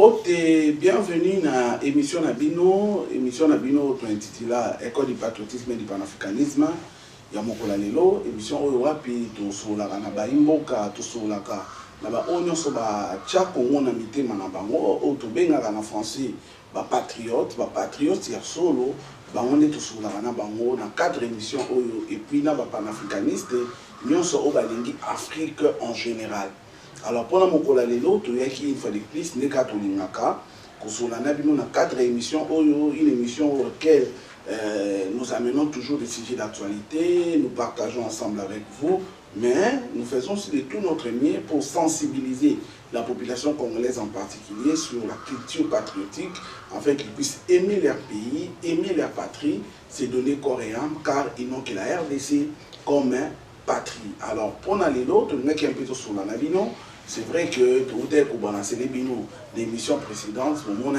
Bote, bienvenue na émission Nabino to intitula École du patriotisme et du panafricanisme. Ya mokola lelo, émission oyo wapi to solaka na baimboka, to solaka na ba onyo so ba tia Congo na mitema na bango, o to bengaka na français ba patriote ya solo, ba onde to solaka na bango na cadre émission oyo et puis na ba panafricaniste, nyonso o balingi Afrique en général. Alors, pour la lelo, tu as une fois de plus, n'est qu'à Tolingaka, qu'on a dans quatre émissions, une émission dans laquelle nous amenons toujours des sujets d'actualité, nous partageons ensemble avec vous, mais nous faisons aussi de tout notre mieux pour sensibiliser la population congolaise en particulier sur la culture patriotique, afin qu'ils puissent aimer leur pays, aimer leur patrie, se donner corps et âme, car ils n'ont que la RDC comme patrie. Alors, pour la lelo, tu as un peu sur la navino. C'est vrai que tout est pour balancer les binos d'émissions précédentes, mon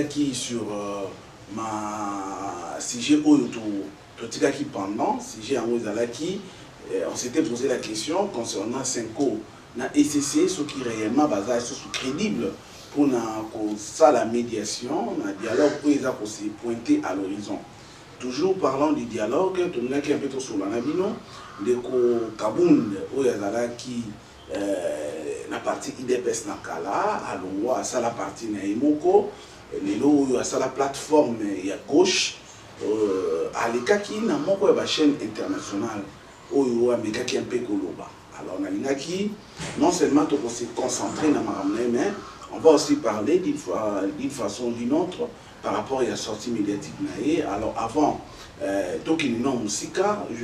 qui sur ma sujet qui pendant sujet en on s'était posé la question concernant Senko na SCC, ce qui réellement basé sur crédible pour la médiation, le dialogue pour les se pointer à l'horizon. Toujours parlant du dialogue, tout le monde qui est un peu sur la navino, de Kabound, où il y a qui la partie IDPS Nakala, alors ça la partie Naimoko, les lots, ça la plateforme il gauche, à l'écart qui n'a pas de chaîne internationale, où il y a un qui est un peu coloba. Alors on a qui non seulement on se concentrer dans ma mais on va aussi parler d'une façon ou d'une autre par rapport à la sortie médiatique. Alors avant, je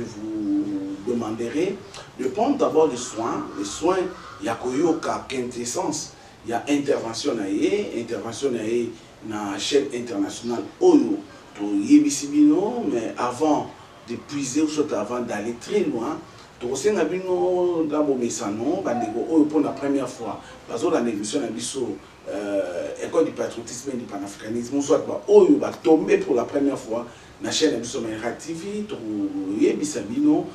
vous demanderai de prendre d'abord les soins. Les soins, il y a quintessence, il y a intervention dans la chaîne internationale Oyo, mais avant de puiser ou avant d'aller très loin, pour la première fois, dans l'émission École du patriotisme et du panafricanisme, soit Oyo va tomber pour la première fois na chaîne de Maïra TV, Yebisabino,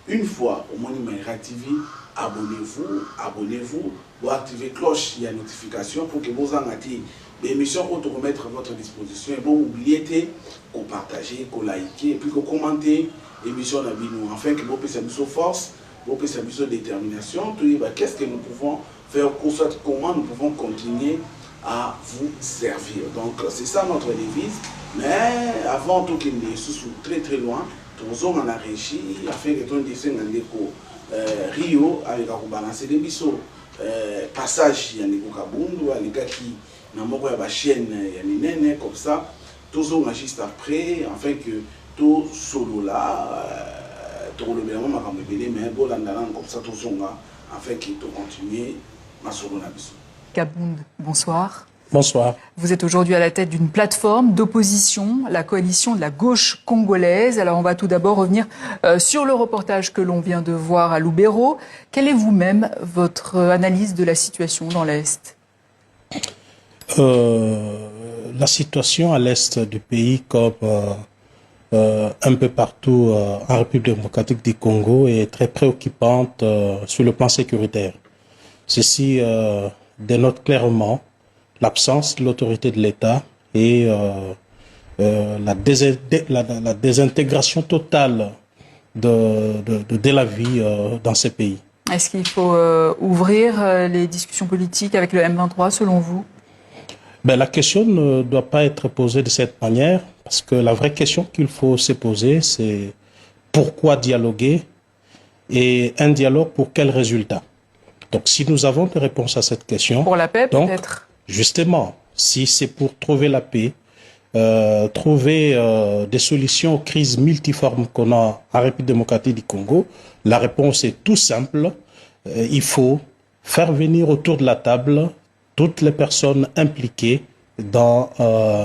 une fois au Moni Maïra TV, abonnez-vous, vous activez cloche, il y a notification pour que vous en ayez des émissions pour remettre à votre disposition et vous oubliez qu'on partager, qu'on liker et puis qu'on commenter l'émission Nabino, afin que vous puissiez nous force, vous puissiez nous détermination, qu'est-ce que nous pouvons faire, comment nous pouvons continuer à vous servir. Donc c'est ça notre devise. Mais avant tout qu'il ne soit très très loin, nous sommes en régie afin que nous descendons dans Rio avec un balancer des bisous. Passage il y a des Kabundu, les gars qui n'ont pas de chaîne, il y a des comme ça. Tous on juste après afin que tout solo là, tout le bien on mais bon comme ça tous on afin que tout continue ma solo na bisou. Kabound, bonsoir. Bonsoir. Vous êtes aujourd'hui à la tête d'une plateforme d'opposition, la coalition de la gauche congolaise. Alors on va tout d'abord revenir sur le reportage que l'on vient de voir à Lubero. Quelle est vous-même votre analyse de la situation dans l'Est? La situation à l'Est du pays, comme un peu partout en République démocratique du Congo, est très préoccupante sur le plan sécuritaire. Ceci dénote clairement l'absence de l'autorité de l'État et la désintégration totale de la vie dans ces pays. Est-ce qu'il faut ouvrir les discussions politiques avec le M23 selon vous? La question ne doit pas être posée de cette manière, parce que la vraie question qu'il faut se poser, c'est pourquoi dialoguer et un dialogue pour quel résultat? Donc, si nous avons des réponses à cette question... Pour la paix, peut-être? Justement, si c'est pour trouver la paix, trouver des solutions aux crises multiformes qu'on a en République démocratique du Congo, la réponse est tout simple. Il faut faire venir autour de la table toutes les personnes impliquées dans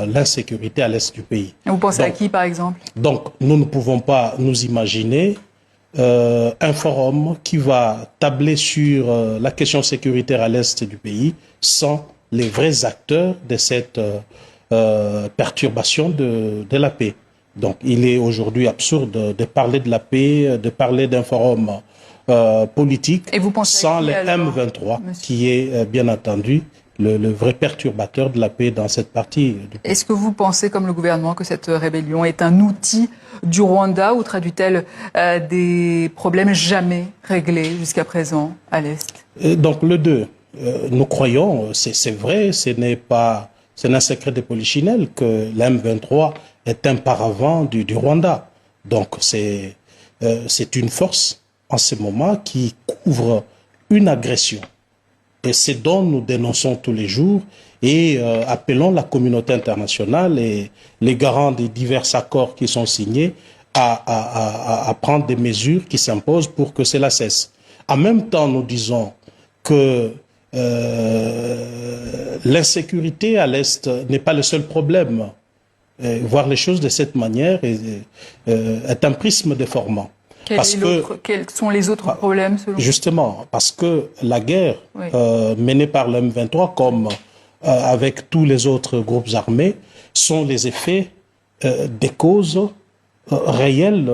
l'insécurité à l'est du pays. Et vous pensez à qui, par exemple? Donc, nous ne pouvons pas nous imaginer un forum qui va tabler sur la question sécuritaire à l'est du pays sans les vrais acteurs de cette perturbation de la paix. Donc il est aujourd'hui absurde de parler de la paix, de parler d'un forum politique Et vous pensez sans les alors, M23, monsieur, qui est bien entendu le vrai perturbateur de la paix dans cette partie du pays. est-ce que vous pensez, comme le gouvernement, que cette rébellion est un outil du Rwanda ou traduit-elle des problèmes jamais réglés jusqu'à présent à l'Est? Donc le 2, nous croyons, c'est vrai, c'est un secret de polichinelle que la M23 est un paravent du Rwanda. Donc c'est une force en ce moment qui couvre une agression. Et c'est dont nous dénonçons tous les jours et appelons la communauté internationale et les garants des divers accords qui sont signés à prendre des mesures qui s'imposent pour que cela cesse. En même temps, nous disons que l'insécurité à l'Est n'est pas le seul problème. Voir les choses de cette manière est un prisme déformant. Quels sont les autres problèmes selon vous? Justement, parce que la guerre Oui. menée par le M23, comme avec tous les autres groupes armés, sont les effets des causes réelles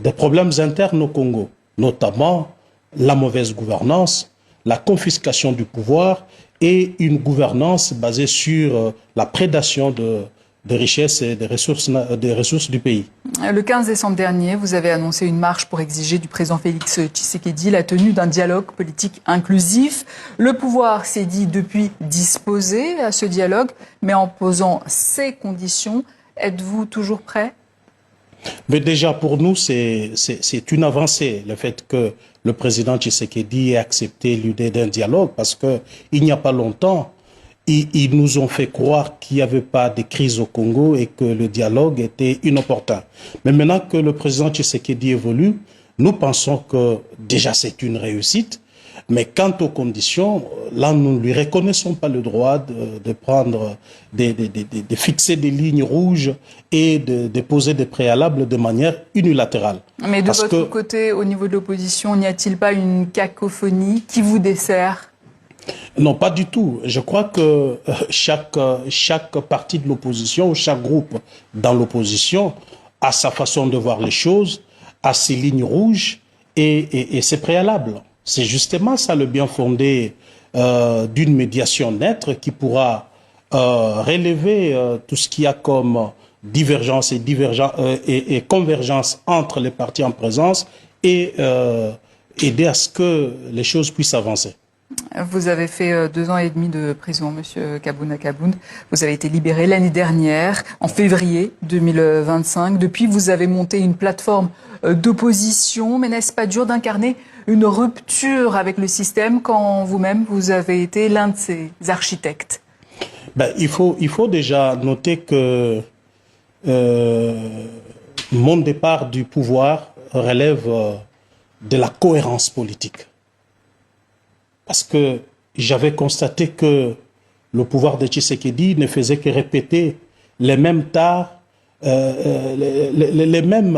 des problèmes internes au Congo, notamment la mauvaise gouvernance, la confiscation du pouvoir et une gouvernance basée sur la prédation des richesses et des ressources du pays. Le 15 décembre dernier, vous avez annoncé une marche pour exiger du président Félix Tshisekedi la tenue d'un dialogue politique inclusif. Le pouvoir s'est dit depuis disposé à ce dialogue, mais en posant ses conditions. Êtes-vous toujours prêt? Mais déjà, pour nous, c'est une avancée, le fait que le président Tshisekedi ait accepté l'idée d'un dialogue, parce qu'il n'y a pas longtemps, ils nous ont fait croire qu'il n'y avait pas de crise au Congo et que le dialogue était inopportun. Mais maintenant que le président Tshisekedi évolue, nous pensons que déjà c'est une réussite. Mais quant aux conditions, là, nous ne lui reconnaissons pas le droit de prendre, de fixer des lignes rouges et de poser des préalables de manière unilatérale. Mais de votre côté, au niveau de l'opposition, n'y a-t-il pas une cacophonie qui vous dessert? Non, pas du tout. Je crois que chaque parti de l'opposition ou chaque groupe dans l'opposition a sa façon de voir les choses, a ses lignes rouges et ses préalables. C'est justement ça le bien fondé d'une médiation nette qui pourra relever tout ce qu'il y a comme divergence et convergence entre les partis en présence et aider à ce que les choses puissent avancer. Vous avez fait 2 ans et demi de prison, Monsieur Kabouna Kaboun. Vous avez été libéré l'année dernière, en février 2025. Depuis, vous avez monté une plateforme d'opposition. Mais n'est-ce pas dur d'incarner une rupture avec le système quand vous-même, vous avez été l'un de ses architectes? Il faut déjà noter que mon départ du pouvoir relève de la cohérence politique. Parce que j'avais constaté que le pouvoir de Tshisekedi ne faisait que répéter les mêmes tares, les mêmes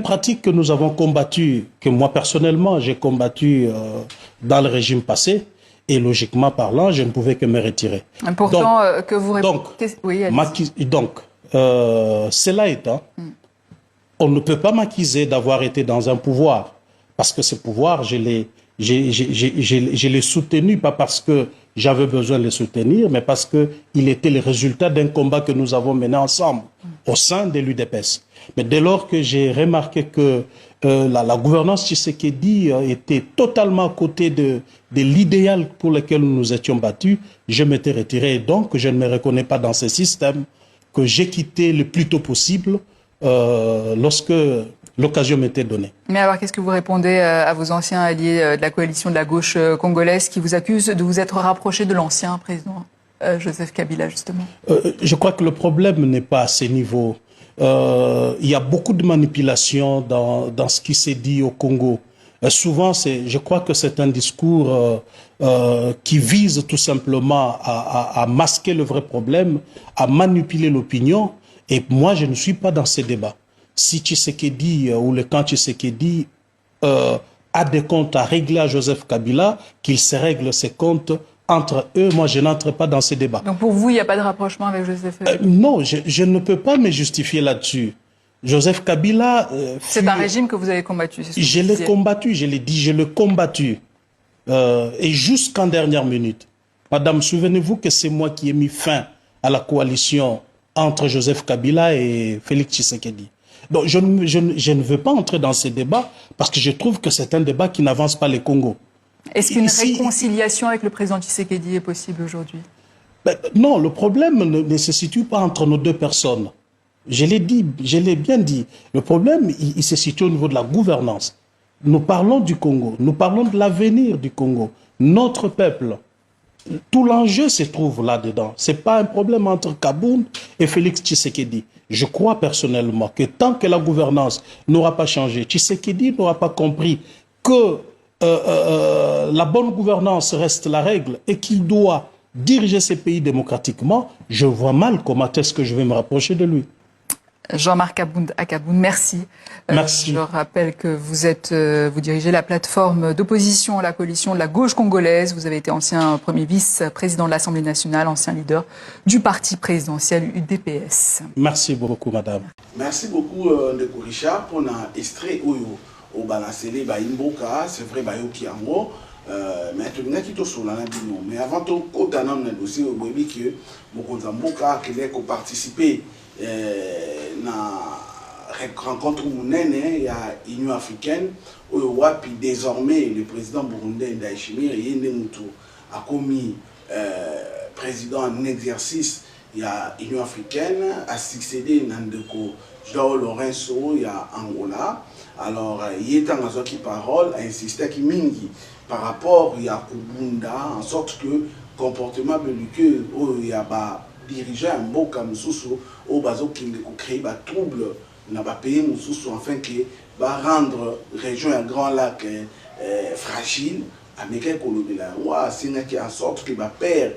pratiques que nous avons combattues, que moi personnellement j'ai combattues dans le régime passé, et logiquement parlant, je ne pouvais que me retirer. Pourtant, que vous répondez... Cela étant, on ne peut pas m'accuser d'avoir été dans un pouvoir. Parce que ce pouvoir, je l'ai soutenu, pas parce que j'avais besoin de le soutenir, mais parce qu'il était le résultat d'un combat que nous avons mené ensemble au sein de l'UDPS. Mais dès lors que j'ai remarqué que la gouvernance Tshisekedi était totalement à côté de l'idéal pour lequel nous nous étions battus, je m'étais retiré. Et donc, je ne me reconnais pas dans ce système que j'ai quitté le plus tôt possible lorsque l'occasion m'était donnée. Mais alors, qu'est-ce que vous répondez à vos anciens alliés de la coalition de la gauche congolaise qui vous accusent de vous être rapproché de l'ancien président Joseph Kabila, justement? Je crois que le problème n'est pas à ce niveau. Il y a beaucoup de manipulation dans ce qui s'est dit au Congo. Souvent, je crois que c'est un discours qui vise tout simplement à masquer le vrai problème, à manipuler l'opinion. Et moi, je ne suis pas dans ces débats. Si Tshisekedi ou le camp Tshisekedi a des comptes à régler à Joseph Kabila, qu'il se règle ses comptes entre eux. Moi, je n'entre pas dans ces débats. Donc pour vous, il n'y a pas de rapprochement avec Joseph Kabila? Non, je ne peux pas me justifier là-dessus. Joseph Kabila... c'est un régime que vous avez combattu, c'est ce que je l'ai combattu, je l'ai dit, je l'ai combattu. Et jusqu'en dernière minute. Madame, souvenez-vous que c'est moi qui ai mis fin à la coalition entre Joseph Kabila et Félix Tshisekedi. Donc je ne veux pas entrer dans ces débats parce que je trouve que c'est un débat qui n'avance pas le Congo. Est-ce qu'une réconciliation avec le président Tshisekedi est possible aujourd'hui? Non, le problème ne se situe pas entre nos deux personnes. Je l'ai dit, je l'ai bien dit. Le problème, il se situe au niveau de la gouvernance. Nous parlons du Congo, nous parlons de l'avenir du Congo, notre peuple. Tout l'enjeu se trouve là-dedans. Ce n'est pas un problème entre Kaboun et Félix Tshisekedi. Je crois personnellement que tant que la gouvernance n'aura pas changé, Tshisekedi n'aura pas compris que la bonne gouvernance reste la règle et qu'il doit diriger ces pays démocratiquement, je vois mal comment est-ce que je vais me rapprocher de lui. Jean-Marc Akaboun, merci. Merci. Je rappelle que vous dirigez la plateforme d'opposition à la coalition de la gauche congolaise. Vous avez été ancien premier vice-président de l'Assemblée nationale, ancien leader du parti présidentiel UDPS. Merci beaucoup, madame. Merci beaucoup, Ndeko Richard, pour l'extrait au Balancele, Imboka, c'est vrai, Bayoki Ango. Mais mais avant tout, quand on a un dossier, on dit que Mokonzamboka qui a participé à la rencontre monnaie, il y a l'Union africaine, où désormais le président burundais Ndayishimiye a commis président en exercice, il y a l'Union africaine, a succédé Nandeko Joao Lourenço, il y a Angola. Alors, il est en qui parole, a insisté qui mingi par rapport à Kubunda, en sorte que comportement belliqueux, il y a dirigeant un beau comme Soussou, au bazo qui crée des troubles dans le pays, afin que rendre la région un grand lac fragile, avec un colobéla. C'est en sorte que les pères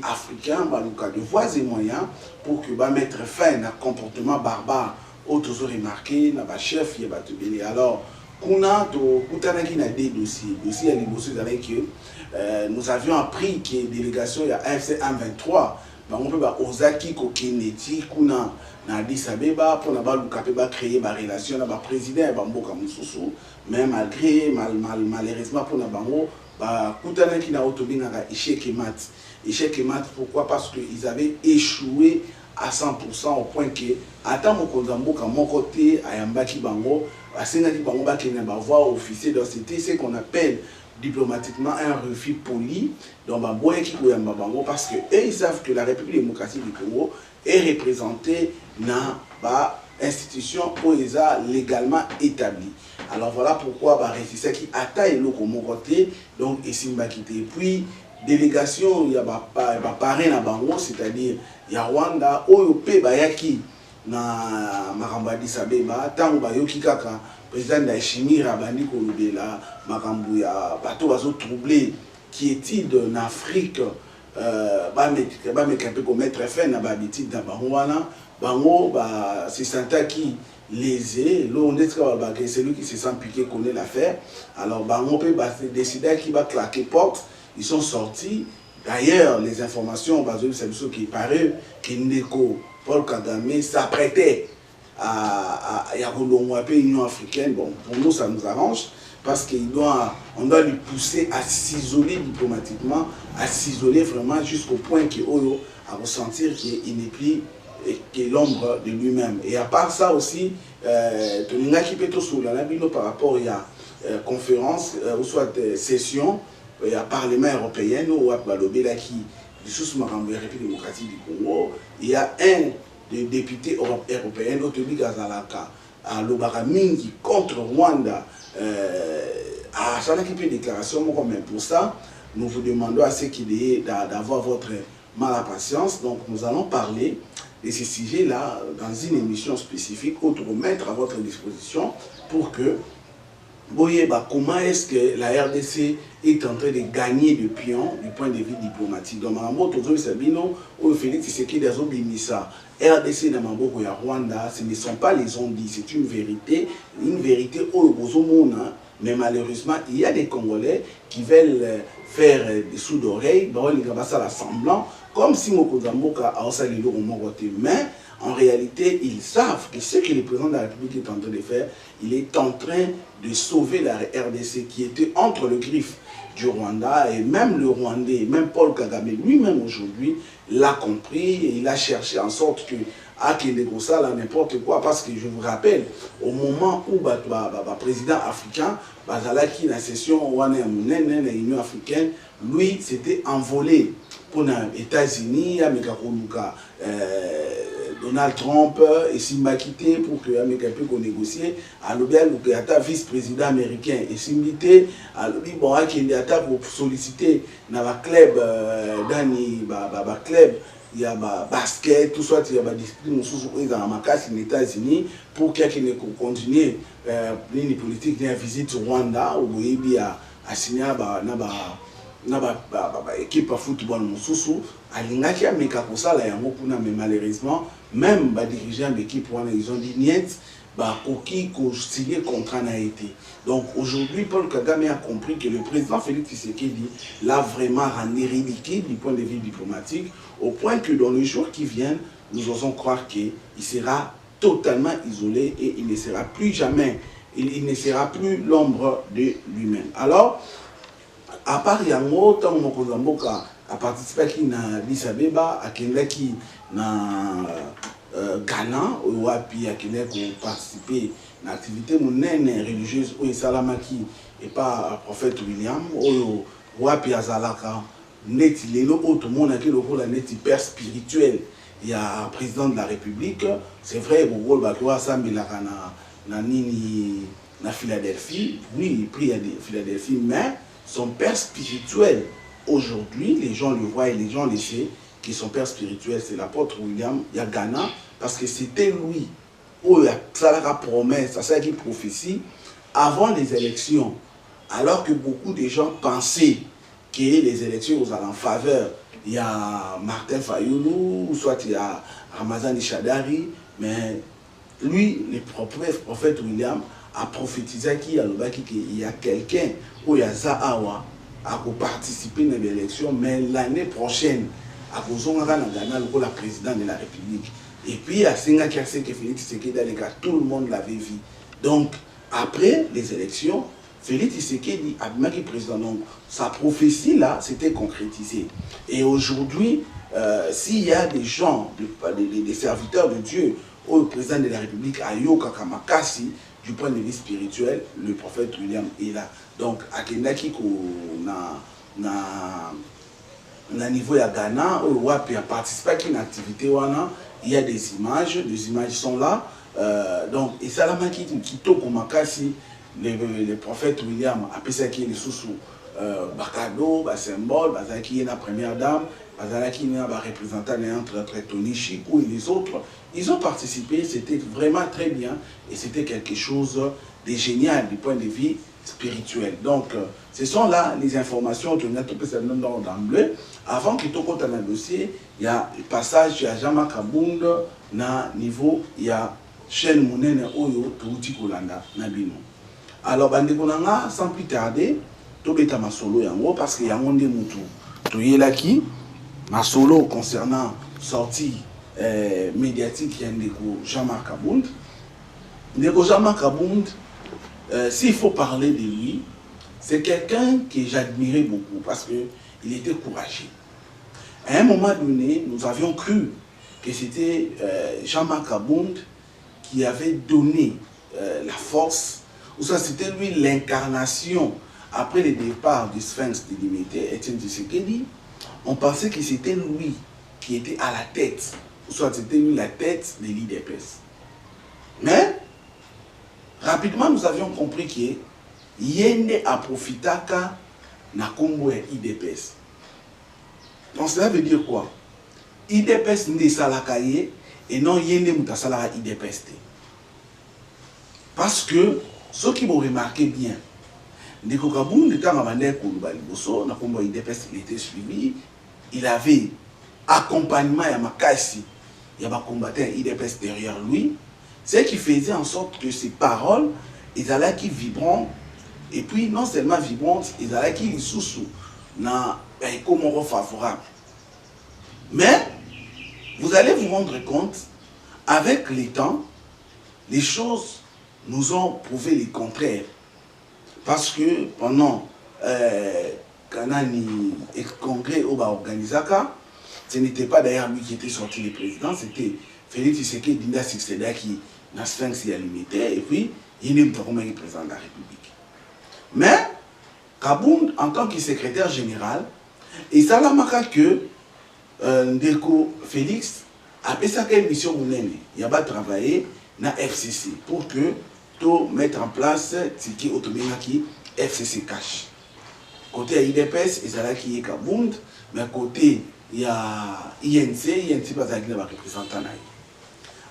africains, de voies et moyens pour que mettre fin à un comportement barbare. Autres ont remarqué, na chef, il y a alors, qu'on a des dossiers à l'émotion, nous avions appris que la délégation de AFC 123, on peut Ozaki Kokeneti, qu'on a Addis Abeba, pour créer une relation avec le président de Bamboka Moussoussou, mais malheureusement pour Nabango, Koutana qui n'a pas échec et mat. Échec et mat, pourquoi? Parce qu'ils avaient échoué à 100% au point que, attends mon Konzamboka, mon côté, à Yambaki Bango, à Sénati Bango, qui n'a pas voir officier dans c'était ce qu'on appelle diplomatiquement un refus poli dans Baboyaki Koyamba Bango, parce que eux, ils savent que la République démocratique du Congo est représentée dans l'institution OESA légalement établie. Alors voilà pourquoi c'est qui attaque le mon côté, donc et Simbakité. Et puis, délégation, il y a parrain à Bango, c'est-à-dire il y a Rwanda, Oyope Bayaki na Makambo Addis Abeba, tango Bayoki Kaka, président Ndayishimiye Rabani Kolobela, Makambo ya bateau bazo troublé, qui est-il en Afrique, mettre fin na babitide na Bango, Bango, c'est Santa qui lésé, c'est celui qui se sent piqué connaît l'affaire, alors Bango peut décider qui va claquer porte. Ils sont sortis. D'ailleurs, les informations, qui paraît que Ndeko Paul Kagame s'apprêtait à l'Union africaine. Bon, pour nous, ça nous arrange parce qu'on doit lui pousser à s'isoler diplomatiquement, à s'isoler vraiment jusqu'au point qu'il à ressentir qu'il n'est plus que l'ombre de lui-même. Et à part ça aussi, par rapport à la conférence, ou soit session, il y a Parlement européen, ou à Balobelaki, du République démocratique du Congo, il y a un des députés européens, Otobi Gazalaka, à Lobaramingi contre Rwanda, à chaque déclaration, mais pour ça, nous vous demandons à ce qu'il y ait d'avoir votre mal à patience. Donc nous allons parler de ces sujets-là dans une émission spécifique, autre mettre à votre disposition pour que voyez comment est-ce que la RDC est en train de gagner du pion du point de vue diplomatique. Donc, Félix Tshisekedi a Bimisa, RDC dans Mamboko ya Rwanda, ce ne sont pas les ondits, c'est une vérité au Bozomona. Mais malheureusement, il y a des Congolais qui veulent faire des sous d'oreille, semblant, comme si Mokozamboka a aussi le côté. Mais en réalité, ils savent que ce que le président de la République est en train de faire, il est en train de sauver la RDC qui était entre le griffe du Rwanda, et même le Rwandais, même Paul Kagame lui-même aujourd'hui l'a compris et il a cherché en sorte que à Kénégosa, là, n'importe quoi, parce que je vous rappelle, au moment où le président africain, Bazalaki, la session l'Union africaine, lui, s'était envolé pour les États-Unis, Donald Trump et Simbakité pour que Américain puisse négocier. Alors bien, le vice-président américain et Simbité, alors bien, bon, qui est pour solliciter dans le club, club, il y a basket, tout ça, il y a discipline dans ma casse aux États-Unis pour qu'il continue une politique de visite au Rwanda, où il y a signé équipe de football mosusu alingaki ameka kosala yango kuna, mais malheureusement même dirigeants d'équipe ils ont dit niet koki ko signer contrat n'a été. Donc aujourd'hui Paul Kagame a compris que le président Félix Tshisekedi l'a vraiment rendu ridicule du point de vue diplomatique, au point que dans les jours qui viennent nous osons croire qu'il sera totalement isolé et il ne sera plus jamais, il ne sera plus l'ombre de lui-même. Alors à part yango, tant que Mboka a participé à Addis Abeba, à Kendaki na Ghana, ou à Kendaki participé à l'activité religieuse ou Salamaki et pas prophète William, ou à Azalaka, net lelo tout le monde a le rôle net hyper spirituel. Il y a un président de la République, c'est vrai, le rôle Bakoua Sambilaka na nini na Philadelphie, oui, il prie à Philadelphie, mais son père spirituel, aujourd'hui, les gens le voient et les gens le savent, que son père spirituel, c'est l'apôtre William Yagana, parce que c'était lui, où il a la promesse, ça qui prophétie, avant les élections, alors que beaucoup de gens pensaient que les élections allaient en faveur. Il y a Martin Fayoulou, soit il y a Ramazan Ishadari, mais lui, le prophète William, a prophétisé qu'il y a quelqu'un où il y a Zahawa à participer à l'élection, mais l'année prochaine, à Ghana, le président de la République. Et puis, à Singakia, que Félix Tshisekedi, tout le monde l'avait vu. Donc, après les élections, Félix Tshisekedi a été président. Donc, sa prophétie là, c'était concrétisé. Et aujourd'hui, s'il y a des gens, des serviteurs de Dieu, au président de la République, Ayoka Kamakasi, du point de vue spirituel, le prophète William est là. Donc, à Kendaki, na niveau ya Ghana, où il a participé à une activité, il y a des images sont là. Donc, et ça, qui toque au Makasi, le prophète William a pensé qu'il est sous Bakado, symbole, qui est la première dame, qui est la représentante entre Tony Chikou et les autres. Ils ont participé, c'était vraiment très bien et c'était quelque chose de génial du point de vue spirituel. Donc, ce sont là les informations que nous avons d'emblée. Avant que tout compte dans le dossier, il y a le passage à Jama Kabound, na niveau, il y a chaîne Mounene Oyo, Touti Kolanda, Nabino. Alors, sans plus tarder, tout est à ma solo yango parce qu'il y a un monde moutou. Tout est là qui, ma solo concernant sortie médiatique, il y a Jean-Marc Kabound. Jean-Marc Kabound, s'il faut parler de lui, c'est quelqu'un que j'admirais beaucoup parce qu'il était courageux. À un moment donné, nous avions cru que c'était Jean-Marc Kabound qui avait donné la force, ou ça c'était lui l'incarnation après le départ du Sphinx délimité, Étienne Tshisekedi. On pensait que c'était lui qui était à la tête, ou soit c'était lui la tête de l'IDPS. Mais rapidement nous avions compris que Yende a profité na Congo et IDPS. Donc cela veut dire quoi? IDPS n'est salakaye et non Yende mutasalaka IDPS. Parce que ceux qui m'ont remarqué bien, Ndeko Kabound, quand il était suivi, il avait accompagnement à Makassi, il y avait un combattant IDPS derrière lui, ce qui faisait en sorte que ses paroles, ils allaient qui vibrant, et puis non seulement vibrantes, ils allaient qui sous dans un comoro favorable. Mais vous allez vous rendre compte, avec le temps, les choses nous ont prouvé le contraire. Parce que pendant Kanani et congrès au Organisaka, ce n'était pas d'ailleurs lui qui était sorti le président, c'était Félix Tshisekedi Dinda Succéda qui n'a Sphinx limité, et puis il n'est pas comme président de la République. Mais Kabound, en tant que secrétaire général, et ça l'a marqué que Ndeko Félix a fait sa mission mounene. Il a travaillé dans FCC pour que tout mettre en place ce qui est qui FCC cash. Côté IDPS, il y a qui est Kabound, mais côté il y a INC pas avec les représentants.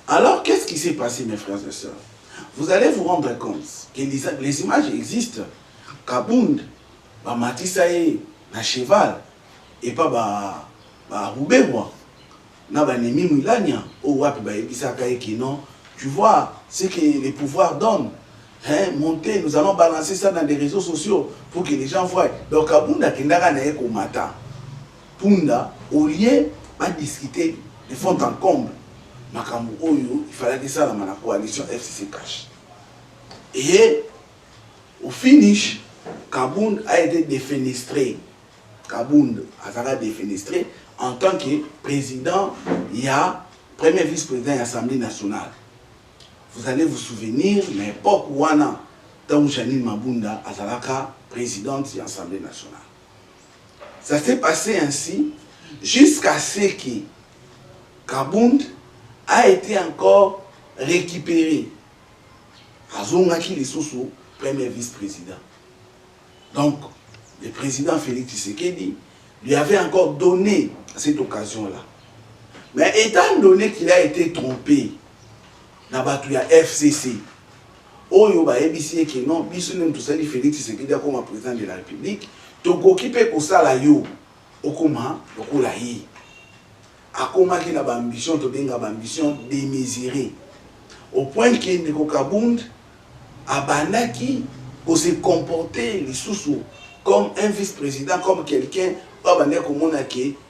Alors, qu'est-ce qui s'est passé, mes frères et sœurs? Vous allez vous rendre compte que les images existent. Kabound, Matisaye, na cheval, et pas Roubewa, na Nemi Moulania, ou Wapi Ebisakaye qui non. Tu vois ce que les pouvoirs donnent. Hein, monter, nous allons balancer ça dans des réseaux sociaux pour que les gens voient. Donc, Kabound a Kendara na Eko Mata. Punda, au lieu de discuter de fond en comble, Makambu Oyo, il fallait que ça dans la coalition FCC cash. Et au finish, Kabound a été défenestré. Kabound a été défenestré en tant que président, il y a premier vice-président de l'Assemblée nationale. Vous allez vous souvenir, l'époque où Wana, tant Janine Mabunda, Azalaka, présidente de l'Assemblée nationale. Ça s'est passé ainsi jusqu'à ce que Kabound a été encore récupéré. Azongaki Lessoso, premier vice-président. Donc, le président Félix Tshisekedi lui avait encore donné cette occasion-là. Mais étant donné qu'il a été trompé dans la FCC, Oyo ba ebisi que non, biso nem tout ça dit Félix Tshisekedi comme président de la République, to occupé ko sala yo okoma lokola yi. Akoma ki na ba ambition to benga ba ambition démesurée. Au point que Ndeko Kabound abandaki pour se comporter les sous comme un vice-président, comme quelqu'un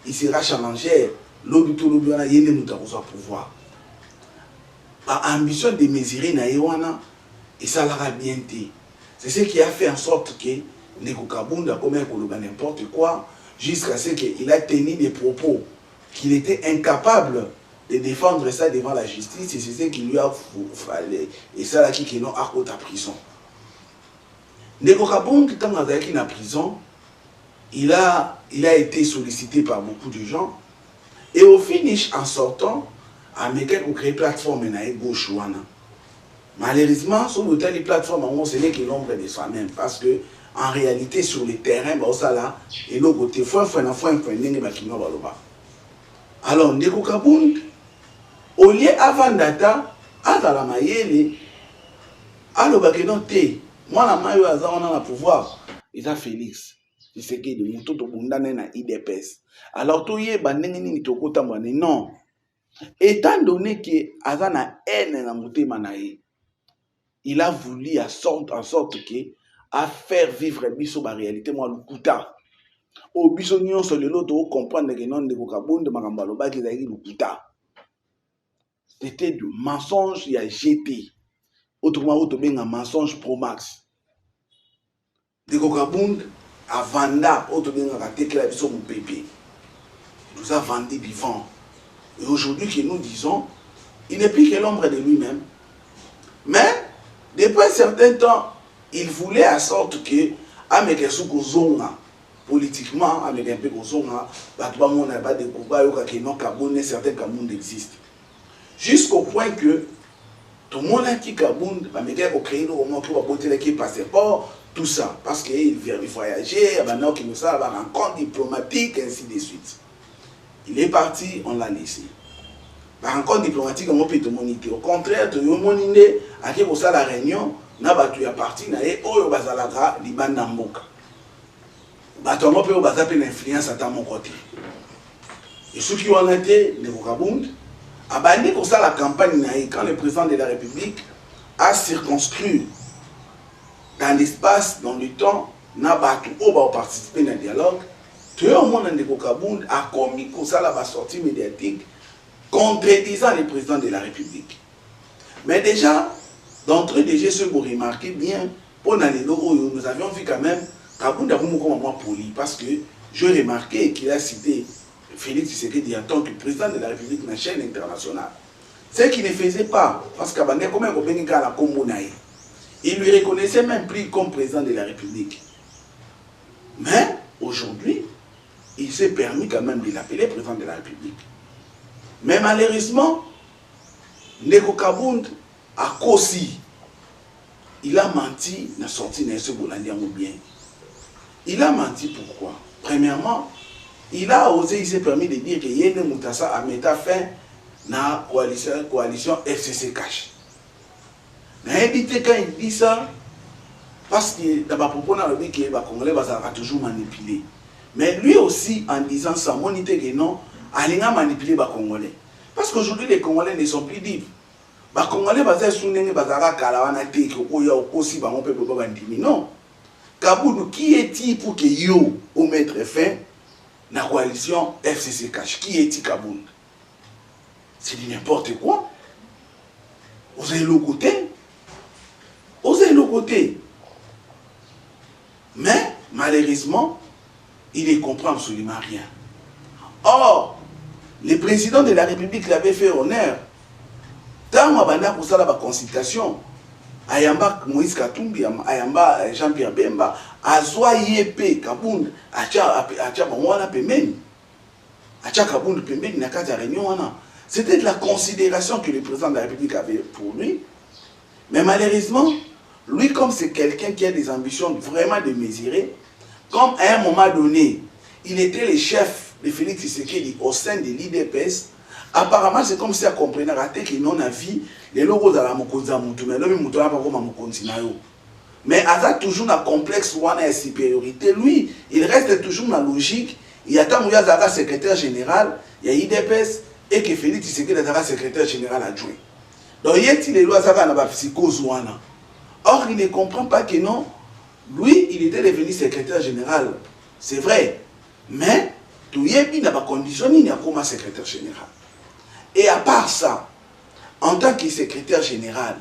il sera challenger l'obito l'obito yene mutakosa pouvoir. Par ambition démesurée na yewana et ça l'a bien dit. C'est ce qui a fait en sorte que Ndeko Kabound a commis n'importe quoi jusqu'à ce qu'il a tenu des propos qu'il était incapable de défendre ça devant la justice, et c'est ce qui lui a fallu. Et ça là qui est non à côté de la prison. Ndeko Kabound, quand il est en prison, il a été sollicité par beaucoup de gens. Et au finish, en sortant, Américain a créé une plateforme gauche. Malheureusement, sur le tel plateforme, ce n'est que l'ombre de soi-même. Parce que, en réalité, sur le terrain, et l'autre côté, alors, Ndeko Kabound, au lieu avant data, à la maïele, à l'obakenoté, moi, la maïo a un pouvoir, il a Félix. Il fait que de moto to bundane na IDPS. Alors, tout y est, bandengini to kota mwane, non. Étant donné que Azan a haine na moté manaï, il a voulu en sorte que, à faire vivre biso ba réalité, moi, le kuta. Au biso nyon sur le lot, de comprendre que non, de Kabound, de Magambaloba, qui a eu le kuta. C'était du mensonge, il y a GT. Autrement, il y a un mensonge pro max. De Kabound, à Vanda, il y a un téclé avec son bébé. Il nous a vendu vivant. Et aujourd'hui, que nous disons, il n'est plus que l'ombre de lui-même. Mais, depuis un certain temps, il voulait à sorte que, avec un soukouzonga, politiquement, avec un peu de zonga, on n'a pas de combat, il y a certains Kabound existent. Jusqu'au point que tout le monde a qui Kabound, il a créé le moment pour apporter les passeports, tout ça. Parce qu'il voyageait, il a une rencontre diplomatique, ainsi de suite. Il est parti, on l'a laissé. La rencontre diplomatique, on peut te moniter. Au contraire, tu as monité, à qui vous la réunion, tu es parti, tu es au Liban Namboka. Tu as une influence à mon côté. Et ceux qui ont été, les Kabound, a banni pour ça la campagne quand le président de la République a circonscrit dans l'espace, dans le temps, n'a pas participé dans le dialogue. Tout le monde de Kabound a commis pour ça la sortie médiatique contredisant le président de la République. Mais déjà, d'entrée de jeu, vous remarquez bien, pour nous avions vu quand même Kabound a beaucoup poli, parce que je remarquais qu'il a cité Félix Tshisekedi en tant que président de la République dans la chaîne internationale. Ce qu'il ne faisait pas, parce qu'il il lui reconnaissait même plus comme président de la République. Mais aujourd'hui, il s'est permis quand même de l'appeler président de la République. Mais malheureusement, Ndeko Kabound a Kosi. Il a menti dans la sortie de ce Bolandi bien. Il a menti pourquoi? Premièrement, il a osé, il s'est permis de dire que Yene Moutassa a mis fin à la coalition FCC Cash. Mais quand il dit ça, parce que d'abord pour prendre le dit que les Congolais vont toujours manipuler. Mais lui aussi, en disant ça, mon idée que non, il a manipulé les Congolais. Parce qu'aujourd'hui, les Congolais ne sont plus libres. Les Congolais vont se souvenir que non. Kabound, qui est-il pour que yo au mettre fin à la coalition FCC Cash? Qui est-il Kabound? C'est du n'importe quoi. Vous avez le côté. Vous avez le côté. Mais, malheureusement, il ne comprend absolument rien. Or, le président de la République l'avait fait honneur. Tant que pour ça, la consultation, Ayamba Moïse Katumbi, Ayamba Jean-Pierre Bemba, Azwa Yepe Kabound, Acha Bangwana Pemeni, Acha Kabound Pemeni, Nakata Réunion. C'était de la considération que le président de la République avait pour lui. Mais malheureusement, lui, comme c'est quelqu'un qui a des ambitions vraiment démesurées, comme à un moment donné, il était le chef de Félix Tshisekedi au sein de l'IDPS, apparemment, c'est comme si on comprenait raté que non a vu les logos de la Mokonza Moutou, mais l'homme Moutou n'a pas comme Mokonzi. Mais à toujours un complexe ou une supériorité, lui, il reste toujours dans la logique. Il y a tant qu'il y a secrétaire général, il y a IDPS, et que Félix Tshisekedi est secrétaire général adjoint. Donc, il y a des lois qui sont psychose. Or, il ne comprend pas que non, lui, il était devenu secrétaire général. C'est vrai. Mais, tout y est bien dans la condition, il n'y a comme secrétaire général. Et à part ça, en tant que secrétaire général,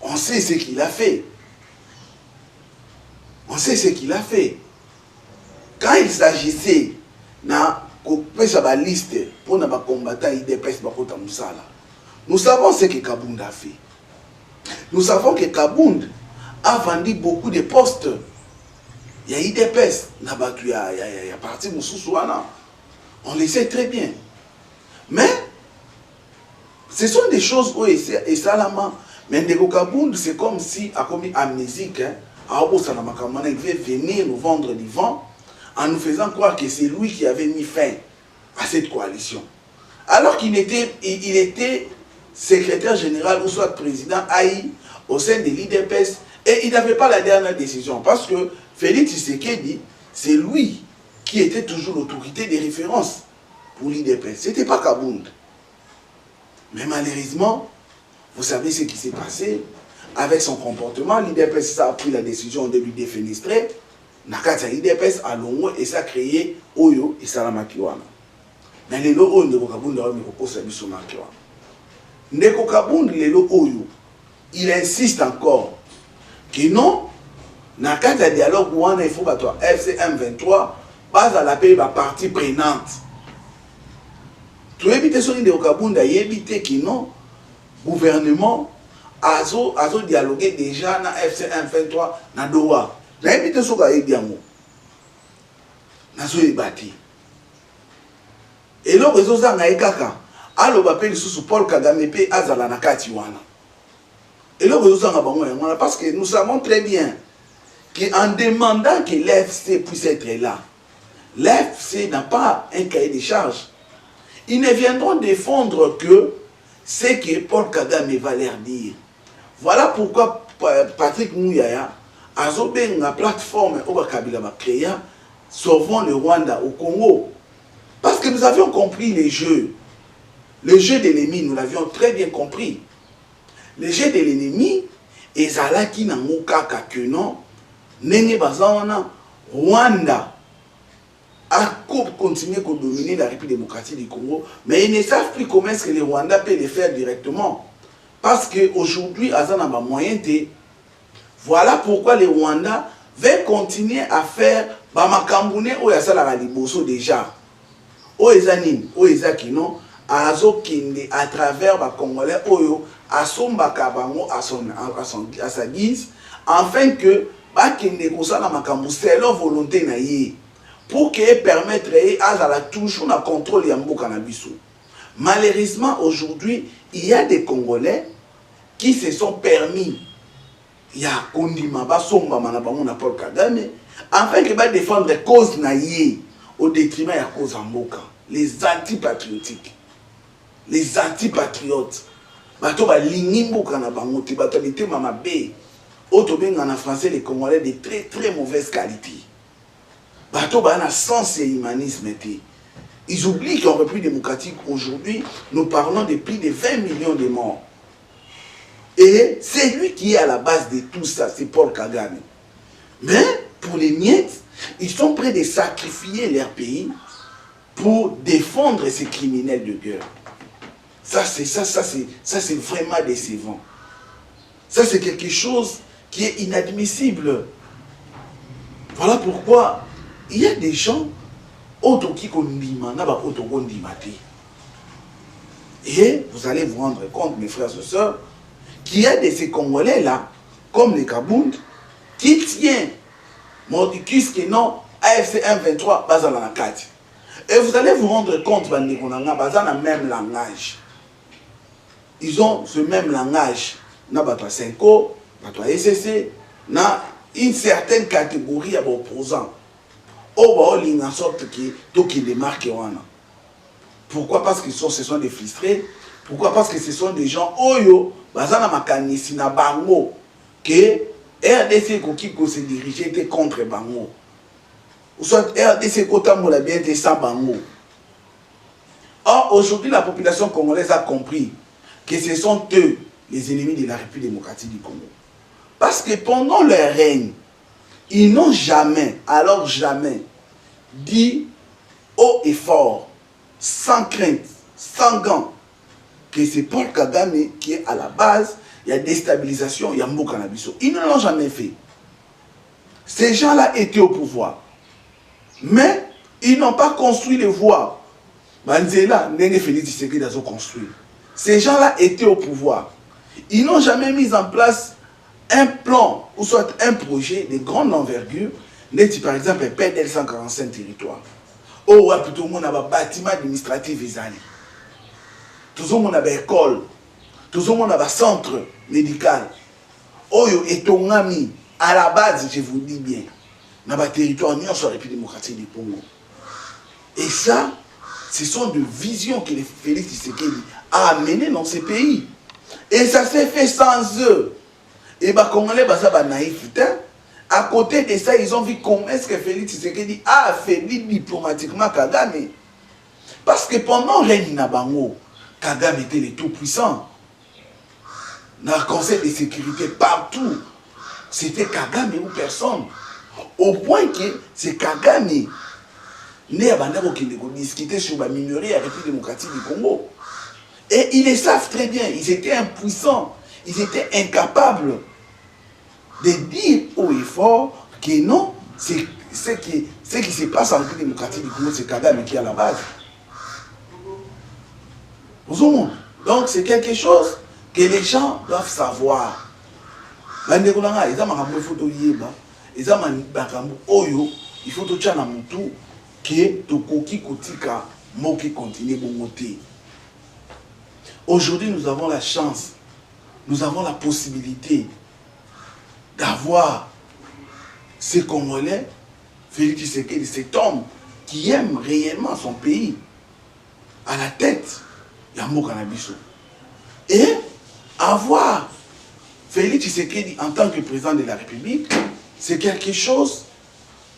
on sait ce qu'il a fait. On sait ce qu'il a fait. Quand il s'agissait de la liste pour les combattants IDPS, nous savons ce que Kabound a fait. Nous savons que Kabound a vendu beaucoup de postes. Il y a IDPS, il y a parti Moussoussouana. On le sait très bien. Mais, ce sont des choses où et Salama, mais Ndeko Kabound, c'est comme si, à comme amnésique, il veut venir nous vendre du vent en nous faisant croire que c'est lui qui avait mis fin à cette coalition. Alors qu'il était secrétaire général ou soit président AI au sein de l'IDPS et il n'avait pas la dernière décision parce que Félix Tshisekedi, c'est lui qui était toujours l'autorité de référence pour l'IDPS. Ce n'était pas Kabound. Mais malheureusement, vous savez ce qui s'est passé avec son comportement. L'IDPS a pris la décision de lui défenestrer. Nakata l'IDPS a longo et ça a créé Oyo et Salamakiwana. Mais les lots de Kabound Ndeko Kabound, il insiste encore que non, dans le cadre de dialogue, il faut que FCM23 base à la paix la partie prenante. Tout éviter son Ndeko Kabound, il éviter que non, gouvernement a dialogué déjà dans FCM23 dans Doha. Il éviter ce qu'il y a dialogue. Il bâti. Et là, il y a kaka. Alors, on sous Paul Kagame pe azala na kati wana. Et là, parce que nous savons très bien qu'en demandant que l'FC puisse être là, l'FC n'a pas un cahier de charges. Ils ne viendront défendre que ce que Paul Kagame va leur dire. Voilà pourquoi Patrick Mouyaya a une plateforme au Kabila créé Sauvons le Rwanda au Congo. Parce que nous avions compris les jeux. Le jeu de l'ennemi, nous l'avions très bien compris. Le jeu de l'ennemi, ezalaki na ngokaka que non, nenge bazawana Rwanda à continuer à dominer la République démocratique du Congo, mais ils ne savent plus comment est-ce que les Rwandais peuvent le faire directement. Parce qu'aujourd'hui, ils ont un moyen de... Voilà pourquoi les Rwandais veulent continuer à faire Bamakamboune ou Yasala Liboso déjà. Ou Ezanim, ou Ezakino, à travers les Congolais, à son bakabango, à sa guise, afin que c'est leur volonté pour qu'ils permettent à la touche à contrôle de cannabis. Malheureusement, aujourd'hui, il y a des Congolais qui se sont permis, il y a Kondima, Basomba, Manabango, Paul Kagame, afin qu'ils défendent les causes naïe au détriment de la cause en Mboka. Les antipatriotiques, les antipatriotes, bato ba lingi Mboka na bango, bato bité mama bé, autobeng en français les Congolais de très très mauvaise qualité. Bato ba na sens et humanisme. Ils oublient qu'en République démocratique aujourd'hui, nous parlons de plus de 20 millions de morts. Et c'est lui qui est à la base de tout ça, c'est Paul Kagame. Mais pour les miettes, ils sont prêts de sacrifier leur pays pour défendre ces criminels de guerre. Ça c'est vraiment décevant. Ça c'est quelque chose qui est inadmissible. Voilà pourquoi il y a des gens et vous allez vous rendre compte, mes frères et sœurs, qu'il y a de ces Congolais-là, comme les Kabound, qui tiennent Mordicus qui non AFC 123 basé dans la 4. Et vous allez vous rendre compte, basé dans le même langage. Ils ont ce même langage. Na batwa 5O, batwa SCC, na une certaine catégorie d'opposants. En sorte qu'ils démarquent. Pourquoi? Parce que ce sont des frustrés. Pourquoi? Parce que ce sont des gens oyo bazana makanisi na bango que RDC qui se dirigeait contre bango. Ou soit RDC kotambola bien de sans bango. Or aujourd'hui la population congolaise a compris que ce sont eux les ennemis de la République démocratique du Congo. Parce que pendant leur règne, ils n'ont jamais, alors jamais, dit haut et fort, sans crainte, sans gants, que c'est Paul Kagame qui est à la base, il y a déstabilisation, il y a Mboka na biso. Ils ne l'ont jamais fait. Ces gens-là étaient au pouvoir. Mais ils n'ont pas construit les voies. Banzela, Ndenge Félix Tshisekedi a construit. Ces gens-là étaient au pouvoir. Ils n'ont jamais mis en place un plan, ou soit un projet de grande envergure, par exemple, PDL 145 territoires. Ou plutôt, on a un bâtiment administratif, tout le monde a une école, tout le monde a un centre médical. Oyo et ton ami, à la base, je vous dis bien, dans le territoire sur la République démocratique du Congo. Et ça, ce sont des visions que Félix Tshisekedi a amenées dans ces pays. Et ça s'est fait sans eux. Et les Congolais, sont naïfs. À côté de ça, ils ont vu comment est-ce que Félix Tshisekedi a affaibli diplomatiquement Kagame. Parce que pendant le règne Nabango, Kagame était le tout-puissant. Dans le Conseil de sécurité, partout, c'était Kagame ou personne. Au point que c'est Kagame né à Bandaro qui discutait sur la minerie à la République démocratique du Congo. Et ils le savent très bien, ils étaient impuissants, ils étaient incapables de dire haut et fort que non, c'est ce qui se passe en République démocratique du Congo, c'est Kagame qui est à la base. Donc c'est quelque chose que les gens doivent savoir. Il faut que aujourd'hui, nous avons la chance, nous avons la possibilité d'avoir ces Congolais, Félix Tshisekedi, cet homme qui aime réellement son pays, à la tête, Yambo Kanabiso. Et avoir Félix Tshisekedi en tant que président de la République, c'est quelque chose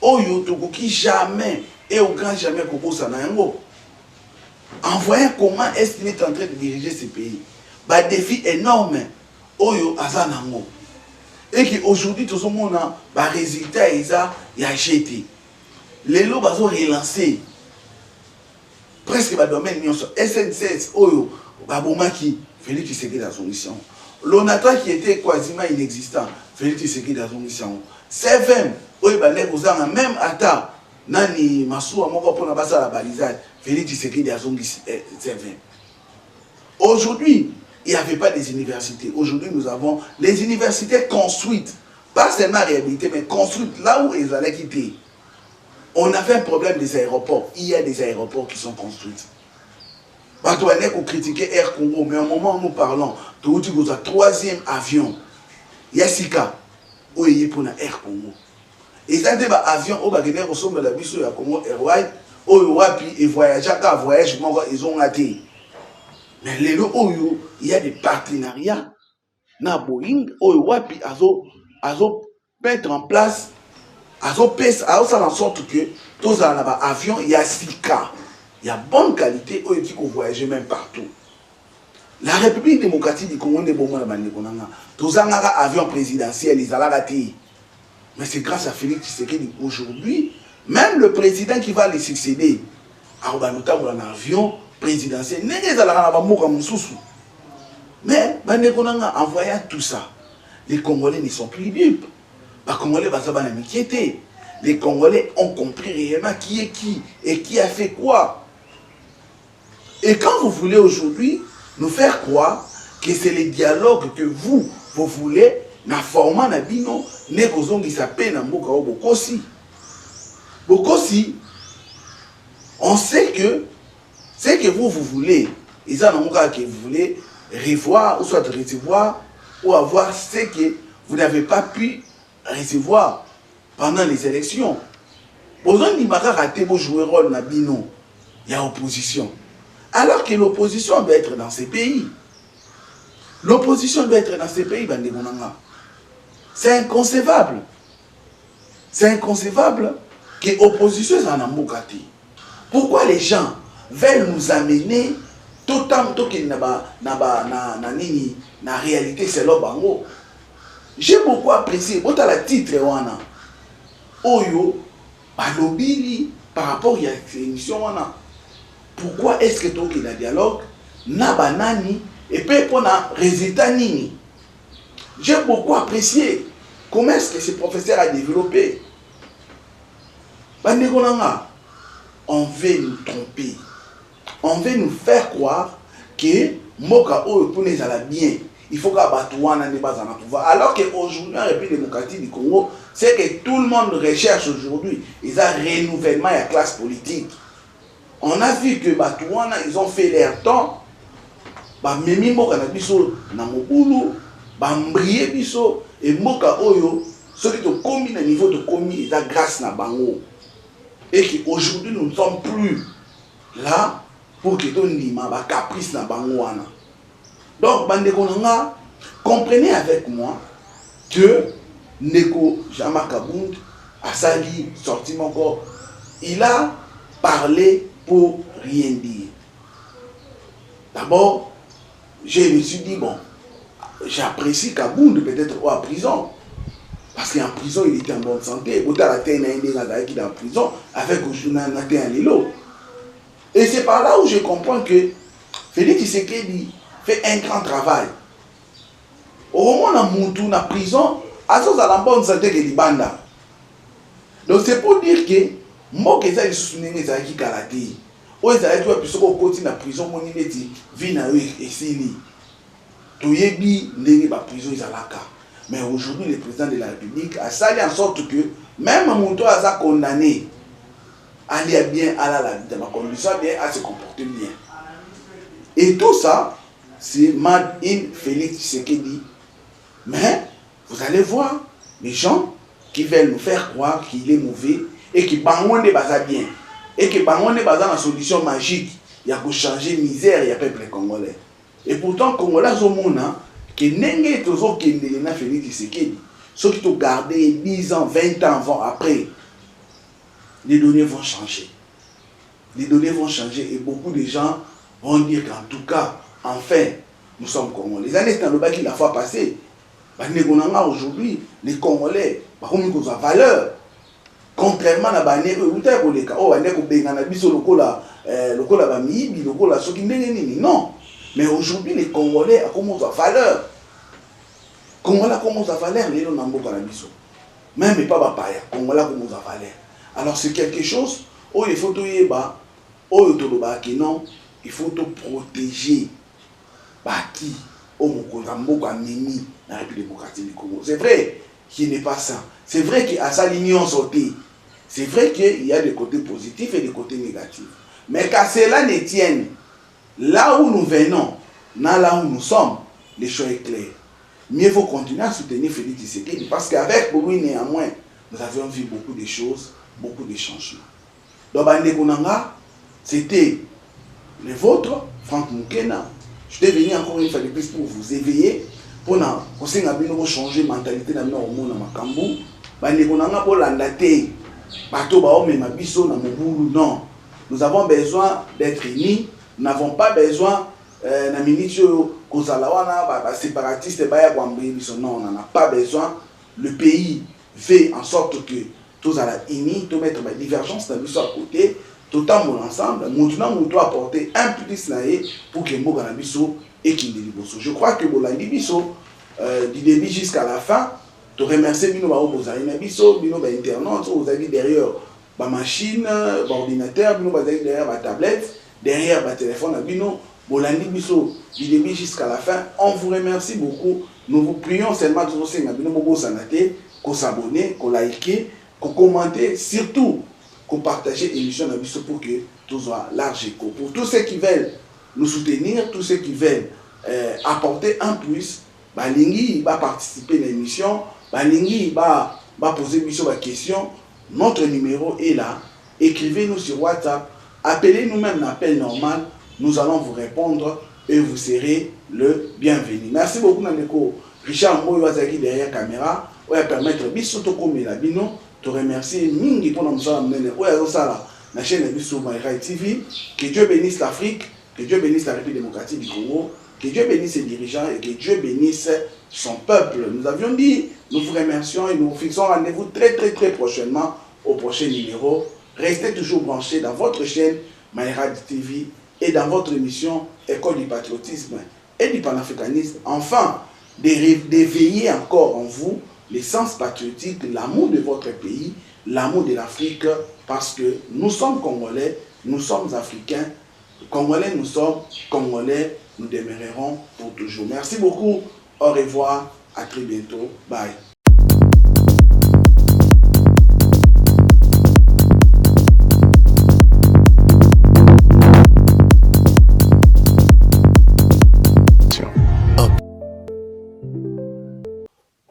Oyo Tokoki jamais et au grand jamais Koko Sanayango. En voyant comment est-ce qu'il est en train de diriger ce pays, un défi énorme Oyo Azanango. Et qu'aujourd'hui, tout ce monde a un résultat, il a jeté. Les lots bazo relancé. Presque le domaine SNCS, Oyo, Babomaki, Félix Tshisekedi dans son mission. L'ONATRA qui était quasiment inexistant, Félix Tshisekedi dans son mission. CFM, Oyo Banek Ozanga, même Ata, Nani Massoua, Moko pour la base à la balisade, Félix Tshisekedi dans son CFM. Aujourd'hui, il n'y avait pas des universités. Aujourd'hui, nous avons les universités construites, pas seulement réhabilitées, mais construites là où ils allaient quitter. On avait un problème des aéroports. Il y a des aéroports qui sont construits. On a critiqué Air Congo, mais au moment où nous parlons, tu as le troisième avion. Il y a Sika, où il y a pour Air Congo. Et ça, c'est un avion où il y a ressemble à la bise de Congo Airways, où il y a voyagé, ils ont raté. Mais les lots, il y a des partenariats. Na Boeing, où il y a mettre en place. Alors ça en sorte que tous en avion, il y a 6 cas. Il y a bonne qualité, qui peut voyager même partout. La République démocratique du Congo, tous en avion présidentiel, ils ont raté. Mais c'est grâce à Félix Tshisekedi aujourd'hui, même le président qui va les succéder, notamment un avion présidentiel, mais en voyant tout ça, les Congolais ne sont plus libres. Les Congolais ont compris réellement qui est qui et qui a fait quoi. Et quand vous voulez aujourd'hui nous faire croire que c'est les dialogues que vous voulez, na format na bino, ne kozongi sa peine na mboka o bokosi. Bokosi, on sait que ce que vous voulez, ils ont un que vous voulez revoir ou soit recevoir ou avoir ce que vous n'avez pas pu recevoir pendant les élections. Besoin de rater pour jouer rôle na bino, il y a opposition. Alors que l'opposition doit être dans ces pays. L'opposition doit être dans ces pays, c'est inconcevable. C'est inconcevable que l'opposition soit en Mbokati. Pourquoi les gens veulent nous amener tout le temps que na réalité c'est l'obango. J'ai beaucoup apprécié, quand la titre wana Oyo balobili par rapport à cette émission wana. Pourquoi est-ce que tu as un dialogue na banani et puis pour un résultat nini? J'ai beaucoup apprécié comment est-ce que ce professeur a développé. On veut nous tromper. On veut nous faire croire que Moka Oyo pour les ala bien. Il faut qu'Abatouana ne pas en pouvoir. Alors qu'aujourd'hui, en République démocratique du Congo, c'est que tout le monde recherche aujourd'hui. Ils ont un renouvellement de la classe politique. On a vu que Batouana, ils ont fait leur temps. Memi Moka na biso na mobulu, Mbriye biso, et Moka Oyo, ceux qui ont commis le niveau de commis, ils ont grâce na bango. Et qu'aujourd'hui, nous ne sommes plus là pour que nous n'ayons pas caprice na bango. Donc, Bandekonanga, comprenez avec moi que Neko Jean-Marc Abound a sali sorti mon corps. Il a parlé pour rien dire. D'abord, je me suis dit, bon, j'apprécie qu'Abound peut-être en prison. Parce qu'en prison, il était en bonne santé. Il est en prison avec un Lilo. Et c'est par là où je comprends que Félix Tshisekedi fait un grand travail. Au moment où on est en prison, à ce moment-là, bonne santé que Libanda. Donc c'est pour dire que moi qui suis soutenu les amis Kalati, ou les amis qui sont en prison, mon inédit, vient à eux et s'il tout y est bien, les prison ils alaka. Mais aujourd'hui, le président de la République a sali en sorte que même mon toit a condamné à aller bien à la dans ma condition bien à se comporter bien. Et tout ça, c'est Mad in Félix Tshisekedi. Mais vous allez voir les gens qui veulent nous faire croire qu'il est mauvais et qui bangonne des bazar bien. Et qui bangonne des bazar la solution magique. Il y a pour changer misère, il y a peuple congolais. Et pourtant, Congolais au monde, que n'engage toujours qu'il n'a Félix Tshisekedi. Ceux qui ont gardé 10 ans, 20 ans avant, après, les données vont changer. Les données vont changer et beaucoup de gens vont dire qu'en tout cas, enfin, nous sommes Congolais. Les années dans le bas qui la fois passée, aujourd'hui, les Congolais, par contre, ils ont valeur. Contrairement à Bané, non. Mais aujourd'hui, les Congolais commencent à valeur. Congolais commencent à valeur, les même pas Bapaya, Congolais commencent à valeur. Alors c'est quelque chose où il faut tout yeba, non, il faut tout protéger. Baki, au Mokozambo, Mimi, la République démocratique du Congo. C'est vrai qu'il n'est pas ça. C'est vrai qu'à sa ligne sauté. C'est vrai qu'il y a des côtés positifs et des côtés négatifs. Mais qu'à cela ne tienne, là où nous venons, là où nous sommes, les choses sont claires. Mieux vaut continuer à soutenir Félix Tshisekedi parce qu'avec lui, néanmoins, nous avions vu beaucoup de choses, beaucoup de changements. Donc, Bandekonanga, c'était le vôtre, Franck Moukena. Je suis venu encore une fois de plus pour vous éveiller, pour changer la mentalité de l'homme dans Makambu. Bandekonanga pour l'andater. Non, nous avons besoin d'être unis. Nous n'avons pas besoin de militio séparatiste. Non, on n'en a pas besoin. Le pays fait en sorte que tous à la unis, tous mettre ma divergence dans à côté, tout en mon ensemble. Maintenant, nous devons apporter un plus pour que Mboga Nabiso et Kindeliboso. Je crois que Bolandi Biso, du début jusqu'à la fin, te remercier bino ba obozali na biso bino ba internautes ozali derrière ba machine ba ordinateur bino bazali derrière ba tablette derrière ba téléphone na bino bolandi biso du début jusqu'à la fin. On vous remercie beaucoup. Nous vous prions seulement de vous na bino bobo sanate ko s'abonner ko liker ko commenter, surtout ko partager l'émission na biso pour que tout soit large écho. Pour tous ceux qui veulent nous soutenir, tous ceux qui veulent apporter un plus, balingi va participer à l'émission. Balingi va poser des questions. Notre numéro est là. Écrivez-nous sur WhatsApp. Appelez-nous même un appel normal. Nous allons vous répondre et vous serez le bienvenu. Merci beaucoup, Naneko. Richard Mboyo Wazaki derrière la caméra. On va permettre de comme la bino. Te remercier mingi pour nous amener. On va la chaîne de Maïraï TV. Que Dieu bénisse l'Afrique. Que Dieu bénisse la République démocratique du Congo. Que Dieu bénisse ses dirigeants et que Dieu bénisse son peuple. Nous avions dit, nous vous remercions et nous vous fixons rendez-vous très prochainement au prochain numéro. Restez toujours branchés dans votre chaîne Maïra TV et dans votre émission École du patriotisme et du panafricanisme. Enfin, d'éveiller encore en vous l'essence patriotique, l'amour de votre pays, l'amour de l'Afrique, parce que nous sommes Congolais, nous sommes Africains. Congolais, nous sommes Congolais, nous demeurerons pour toujours. Merci beaucoup, au revoir, à très bientôt, bye.